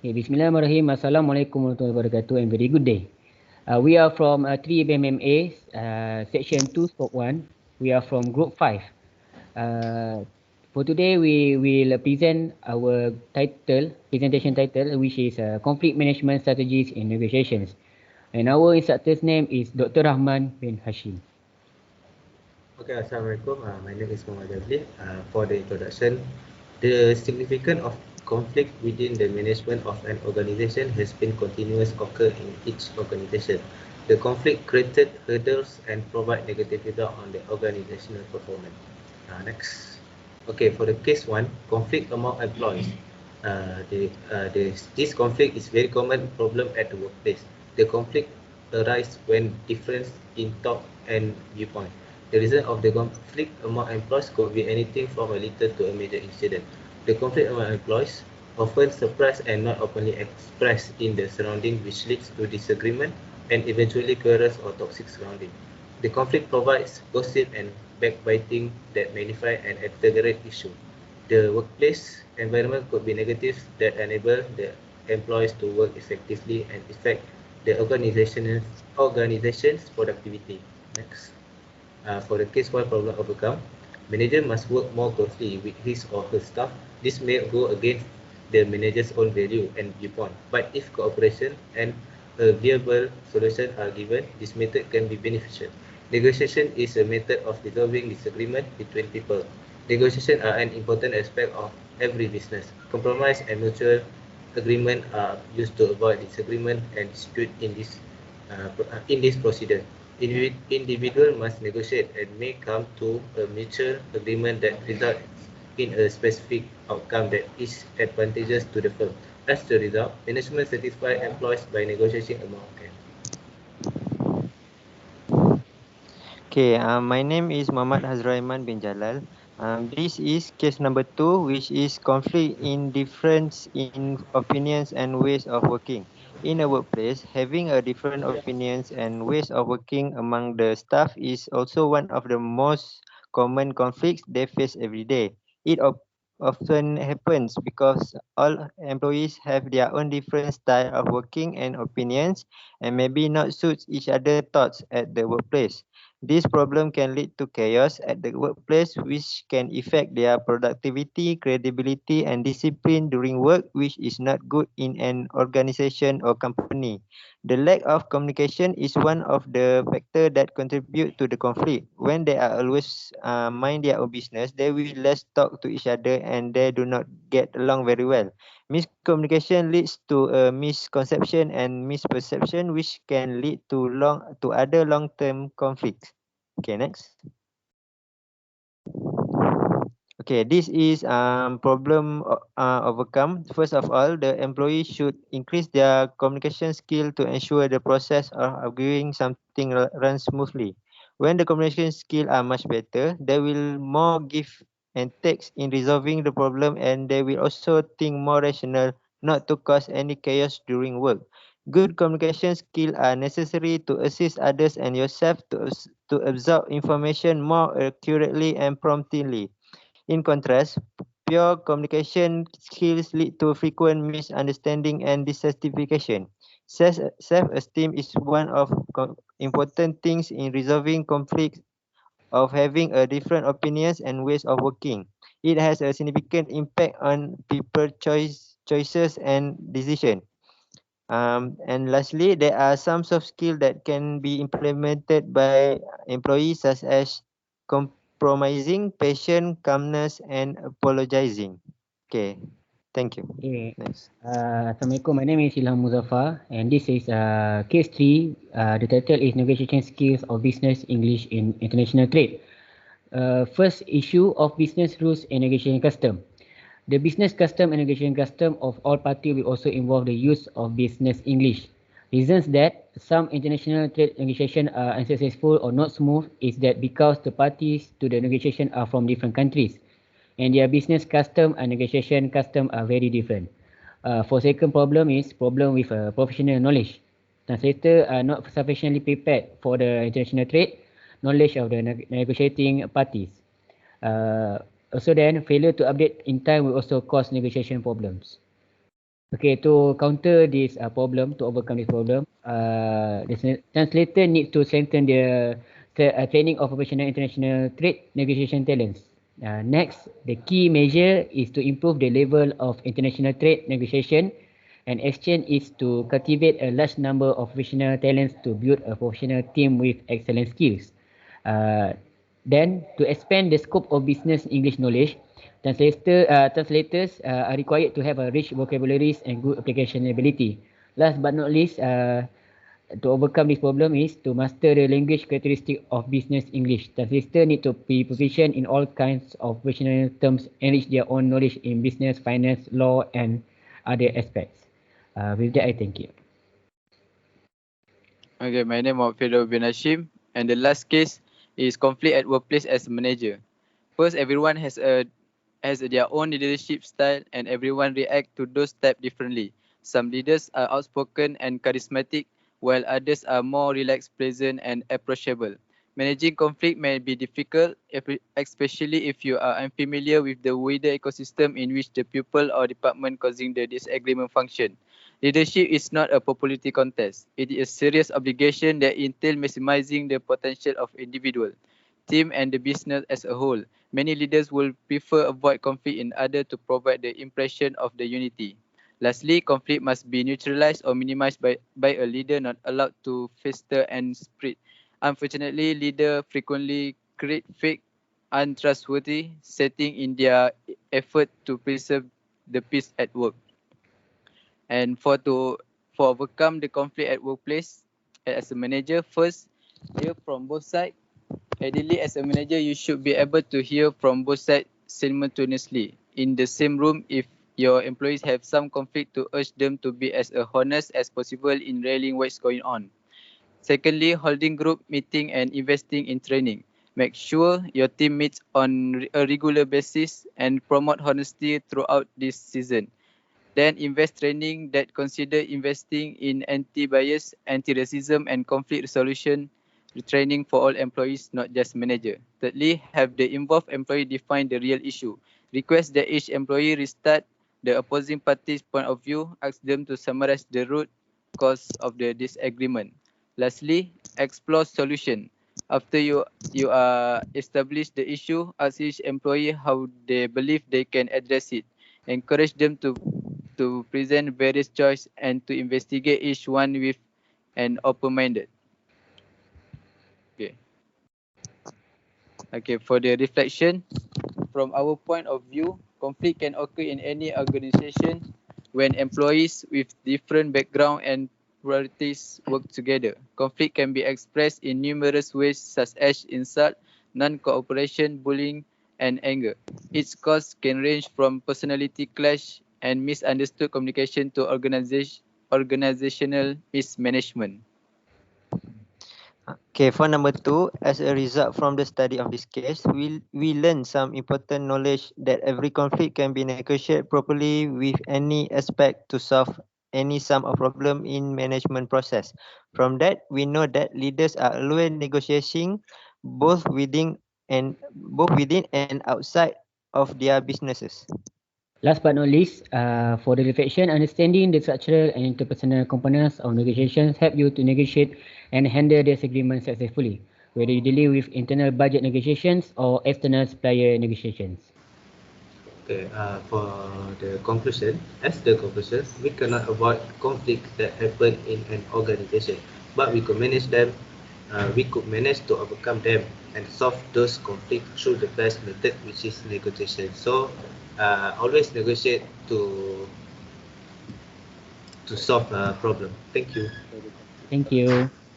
Okay, Bismillahirrahmanirrahim. Assalamualaikum warahmatullahi wabarakatuh and very good day. We are from 3 BMMA, section 2, stroke 1. We are from group 5. For today, we will present our presentation title, which is Conflict Management Strategies in Negotiations. And our instructor's name is Dr. Rahman bin Hashim. Okay, Assalamualaikum. My name is JAZLI. For the introduction, the significance of conflict within the management of an organization has been continuous occur in each organization. The conflict created hurdles and provide negative feedback on the organizational performance. Next. Okay, for the case 1, conflict among employees. This conflict is very common problem at the workplace. The conflict arises when difference in thought and viewpoint. The reason of the conflict among employees could be anything from a little to a major incident. The conflict among employees often suppressed and not openly expressed in the surrounding, which leads to disagreement and eventually quarrels or toxic surrounding. The conflict provides gossip and backbiting that magnify and exaggerate issue. The workplace environment could be negative that enable the employees to work effectively and affect the organization's productivity. Next. For the case 1 problem overcome, manager must work more closely with his or her staff. This may go against the manager's own value and viewpoint, but if cooperation and a viable solution are given, this method can be beneficial. Negotiation is a method of resolving disagreement between people. Negotiation are an important aspect of every business. Compromise and mutual agreement are used to avoid disagreement and dispute in this procedure. Individual must negotiate and may come to a mutual agreement that results in a specific outcome that is advantageous to the firm. As a result, management satisfies employees by negotiating among them. Okay, my name is Muhammad HAZRUL bin JALAL. This is case number 2, which is conflict in difference in opinions and ways of working. In a workplace, having a different opinions and ways of working among the staff is also one of the most common conflicts they face every day. It often happens because all employees have their own different style of working and opinions and maybe not suits each other's thoughts at the workplace. This problem can lead to chaos at the workplace, which can affect their productivity, credibility, and discipline during work, which is not good in an organization or company. The lack of communication is one of the factors that contribute to the conflict. When they are always mind their own business, they will less talk to each other and they do not get along very well. Miscommunication leads to a misconception and misperception, which can lead to other long-term conflicts. Okay, next. Okay, this is problem overcome. First of all, the employee should increase their communication skill to ensure the process of arguing something runs smoothly. When the communication skill are much better, they will more give and takes in resolving the problem, and they will also think more rational, not to cause any chaos during work. Good communication skills are necessary to assist others and yourself to absorb information more accurately and promptly. In contrast, pure communication skills lead to frequent misunderstanding and dissatisfaction. Self-esteem is one of important things in resolving conflicts of having a different opinions and ways of working. It has a significant impact on people choices and decision. And lastly, there are some soft skills that can be implemented by employees, such as compromising, patience, calmness, and apologizing. Okay, thank you. Okay. Next. Assalamualaikum. My name is Ilham Mudzaffar, and this is case 3. The title is Negotiation Skills of Business English in International Trade. First issue of business rules and negotiation custom. The business custom and negotiation custom of all parties will also involve the use of business English. Reasons that some international trade negotiations are unsuccessful or not smooth is that because the parties to the negotiation are from different countries and their business custom and negotiation custom are very different. For second problem is problem with professional knowledge. Translator are not sufficiently prepared for the international trade knowledge of the negotiating parties. Also then, failure to update in time will also cause negotiation problems. Okay, to counter this problem, to overcome this problem, the translator needs to strengthen the training of professional international trade negotiation talents. Next, the key measure is to improve the level of international trade negotiation and exchange is to cultivate a large number of professional talents to build a professional team with excellent skills. Uh, then, to expand the scope of business English knowledge, translators are required to have a rich vocabularies and good application ability. Last but not least, to overcome this problem is to master the language characteristic of business English. Translators need to be proficient in all kinds of professional terms, enrich their own knowledge in business, finance, law, and other aspects. With that, I thank you. Okay, my name is FIRDAUS bin HASHIM, and the last case is conflict at workplace as a manager. First, everyone has their own leadership style, and everyone react to those types differently. Some leaders are outspoken and charismatic, while others are more relaxed, pleasant, and approachable. Managing conflict may be difficult, especially if you are unfamiliar with the wider ecosystem in which the people or department causing the disagreement function. Leadership is not a popularity contest. It is a serious obligation that entails maximizing the potential of individual, team, and the business as a whole. Many leaders will prefer avoid conflict in order to provide the impression of the unity. Lastly, conflict must be neutralized or minimized by a leader not allowed to fester and spread. Unfortunately, leaders frequently create fake, untrustworthy setting in their effort to preserve the peace at work. And for overcome the conflict at workplace, as a manager, first hear from both sides. Ideally, as a manager, you should be able to hear from both sides simultaneously in the same room. If your employees have some conflict, to urge them to be as honest as possible in rallying what's going on. Secondly, holding group meeting and investing in training. Make sure your team meets on a regular basis and promote honesty throughout this season. Then invest training that consider investing in anti-bias, anti-racism, and conflict resolution training for all employees, not just manager. Thirdly, have the involved employee define the real issue. Request that each employee restart the opposing party's point of view. Ask them to summarize the root cause of the disagreement. Lastly, explore solution. After you are established the issue, ask each employee how they believe they can address it. Encourage them to present various choices and to investigate each one with an open-minded. Okay. Okay, for the reflection, from our point of view, conflict can occur in any organization when employees with different background and priorities work together. Conflict can be expressed in numerous ways such as insult, non-cooperation, bullying, and anger. Its cause can range from personality clash and misunderstood communication to organizational mismanagement. Okay, for number 2, as a result from the study of this case, we learn some important knowledge that every conflict can be negotiated properly with any aspect to solve any sum of problem in management process. From that, we know that leaders are always negotiating both within and outside of their businesses. Last but not least, for the reflection, understanding the structural and interpersonal components of negotiations help you to negotiate and handle disagreements successfully, whether you dealing with internal budget negotiations or external supplier negotiations. Okay, for the conclusion, we cannot avoid conflicts that happen in an organization, but we could manage them. We could manage to overcome them and solve those conflicts through the best method, which is negotiation. So, always negotiate to solve a problem. Thank you. Thank you.